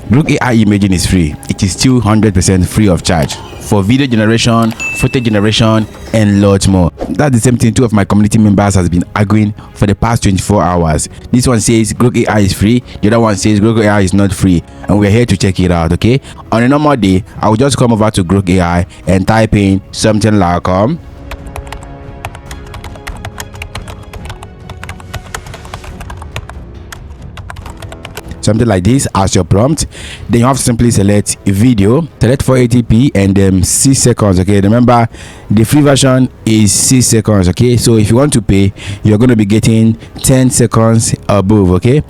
Grok AI imaging is free. It is still 100% free of charge for video generation, footage generation, and lots more. That's the same thing two of my community members has been arguing for the past 24 hours. This one says Grok AI is free, the other one says Grok AI is not free, and we're here to check it out. Okay, on a normal day I will just come over to Grok AI and type in something like something like this as your prompt. Then you have to simply select a video, select 480p and 6 seconds. Okay, remember the free version is 6 seconds. Okay, so if you want to pay, you're going to be getting 10 seconds above. Okay,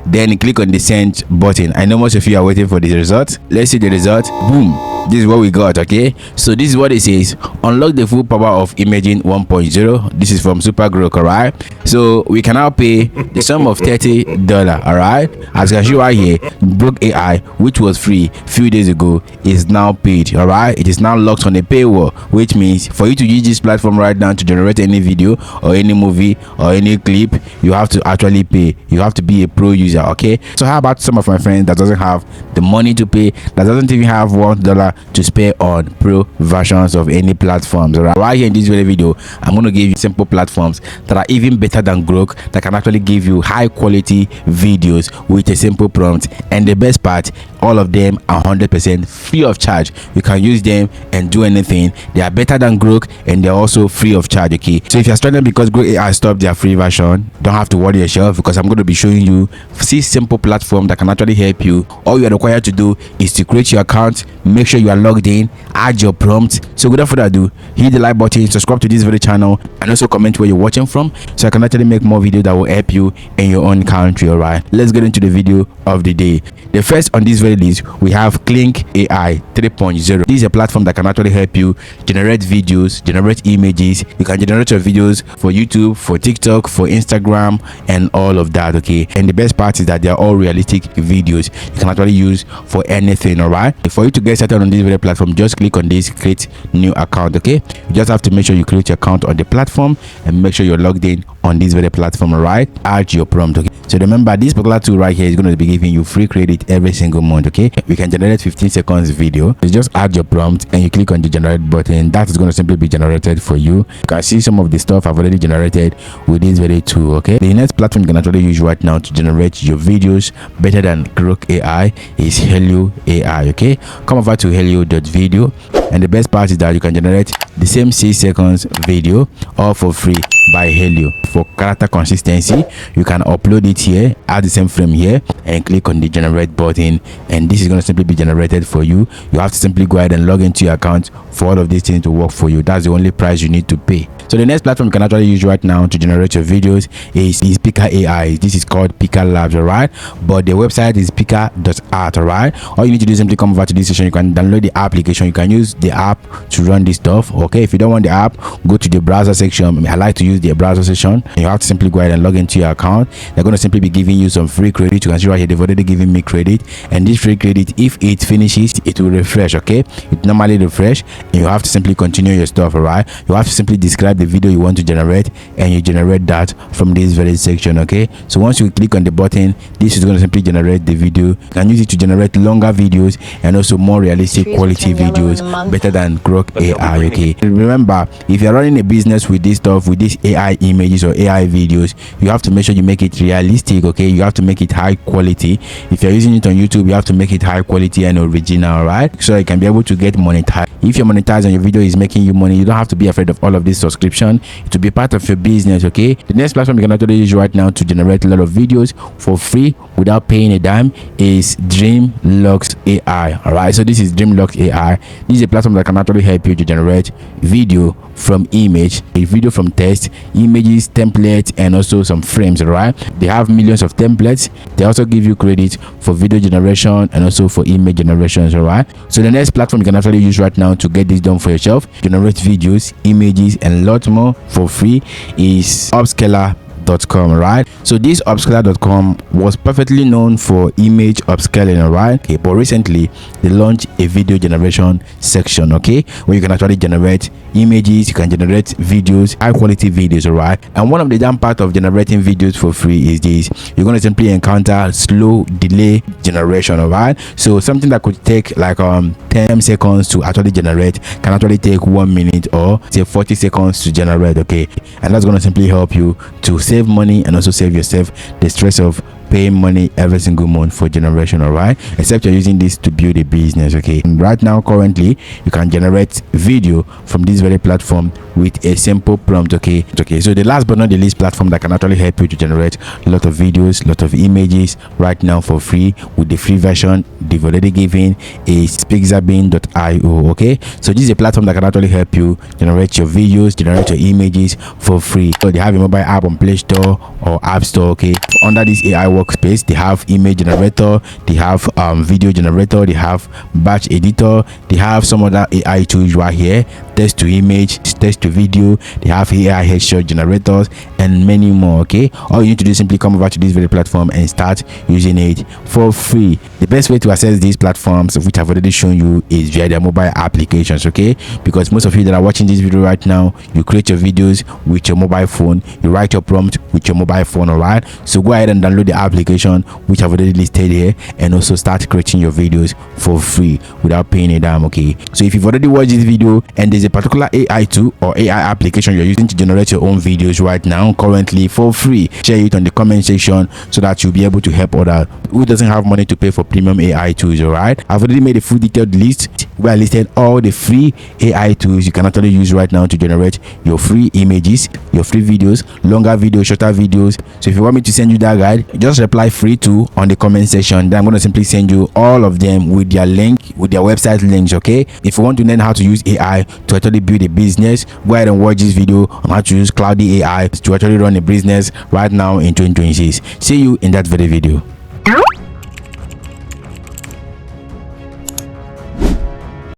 then click on the send button. I know most of you are waiting for the result. Let's see the result. Boom, this is what we got. Okay, so this is what it says: unlock the full power of imaging 1.0. This is from Super Grok. All right, so we can now pay the sum of $30. All right, as you can see right here, Grok AI, which was free few days ago, is now paid. All right, it is now locked on a paywall, which means for you to use this platform right now to generate any video or any movie or any clip, you have to actually pay. You have to be a pro user. Okay, so how about some of my friends that doesn't have the money to pay, that doesn't even have $1 to spare on pro versions of any platforms? All right here in this very video, I'm going to give you simple platforms that are even better than Grok, that can actually give you high quality videos with a simple prompt. And the best part, all of them are 100% free of charge. You can use them and do anything. They are better than Grok and they're also free of charge. Okay, so if you're struggling because Grok AI stopped their free version, don't have to worry yourself, because I'm going to be showing you 6 simple platforms that can actually help you. All you are required to do is to create your account, make sure you are logged in, add your prompt. So without further ado, hit the like button, subscribe to this very channel, and also comment where you're watching from, so I can actually make more videos that will help you in your own country. All right, let's get into the video of the day. The first on this very list, we have Grok AI 3.0. This is a platform that can actually help you generate videos, generate images. You can generate your videos for YouTube, for TikTok, for Instagram, and all of that. Okay, and the best part is that they are all realistic videos you can actually use for anything. All right, for you to get started on this very platform, just click on this create new account. Okay, you just have to make sure you create your account on the platform and make sure you're logged in on this very platform. All right, add your prompt. Okay, so remember, this particular tool right here is going to be giving you free credit every single month. Okay, we can generate 15 seconds video. You just add your prompt and you click on the generate button. That is going to simply be generated for you. You can see some of the stuff I've already generated with this very tool. Okay, the next platform you can actually use right now to generate your videos better than Grok AI is Helio AI. Okay, come over to helio.video, and the best part is that you can generate the same 6 seconds video all for free by Helio. For character consistency, you can upload it here, add the same frame here, and click on the generate button, and this is going to simply be generated for you. You have to simply go ahead and log into your account for all of these things to work for you. That's the only price you need to pay. So the next platform you can actually use right now to generate your videos is Pika AI. This is called Pika Labs. All right, but the website is pika.art. all right, all you need to do is simply come over to this section. You can download the application. You can use the app to run this stuff. Okay, if you don't want the app, go to the browser section. I like to use the browser section. You have to simply go ahead and log into your account. They're going to simply be giving you some free credit. You can see right here they've already given me credit, and this free credit, if it finishes, it will refresh. Okay, it normally refresh, and you have to simply continue your stuff. All right, you have to simply describe the video you want to generate, and you generate that from this very section. Okay, so once you click on the button, this is going to simply generate the video. You can use it to generate longer videos and also more realistic quality videos better than Grok AI. Okay, remember, if you're running a business with this stuff, with these AI images or AI videos, you have to make sure you make it realistic. Okay, you have to make it high quality. If you're using it on YouTube, you have to make it high quality and original. All right, so you can be able to get monetized. If you're monetized and your video is making you money, you don't have to be afraid of all of this subscription. It will be part of your business. Okay, the next platform you can actually use right now to generate a lot of videos for free without paying a dime is Dreamlux AI. All right, so this is Dreamlux AI. This is a platform that can actually help you to generate video from image, a video from text, images, templates, and also some frames. All right, they have millions of templates. They also give you credit for video generation and also for image generations. All right, so the next platform you can actually use right now to get this done for yourself, generate videos, images, and lots more for free is Upscaler upscaler.com. Right, so this upscaler.com was perfectly known for image upscaling, right? Okay, but recently they launched a video generation section, okay, where you can actually generate images, you can generate videos, high quality videos. All right, and one of the damn part of generating videos for free is this: you're going to simply encounter slow delay generation. All right, so something that could take like 10 seconds to actually generate can actually take 1 minute or say 40 seconds to generate. Okay, and that's going to simply help you to save money and also save yourself the stress of paying money every single month for generation. All right, except you're using this to build a business. Okay, and right now currently you can generate video from this very platform with a simple prompt. Okay, so the last but not the least platform that can actually help you to generate a lot of videos, a lot of images right now for free with the free version they've already given is pixabin.io. okay, so this is a platform that can actually help you generate your videos, generate your images for free. So they have a mobile app on Play Store or App Store. Okay, under this AI workspace they have image generator, they have video generator, they have batch editor, they have some other AI tools right here, text to image, text to video, they have AI headshot generators and many more. Okay, all you need to do is simply come over to this very platform and start using it for free. The best way to access these platforms, which I've already shown you, is via their mobile applications. Okay, because most of you that are watching this video right now, you create your videos with your mobile phone, you write your prompt with your mobile phone. All right, so go ahead and download the application which I've already listed here and also start creating your videos for free without paying a dime. Okay, so if you've already watched this video and there's a particular AI tool or AI application you're using to generate your own videos right now currently for free, share it on the comment section so that you'll be able to help others who doesn't have money to pay for premium AI tools. All right, I've already made a full detailed list where I listed all the free AI tools you can actually use right now to generate your free images, your free videos, longer videos, shorter videos. So if you want me to send you that guide, just reply free to on the comment section. Then I'm going to simply send you all of them with their link, with their website links. Okay, if you want to learn how to use AI to actually build a business, go ahead and watch this video on how to use Cloudy AI to actually run a business right now in 2026. See you in that very video.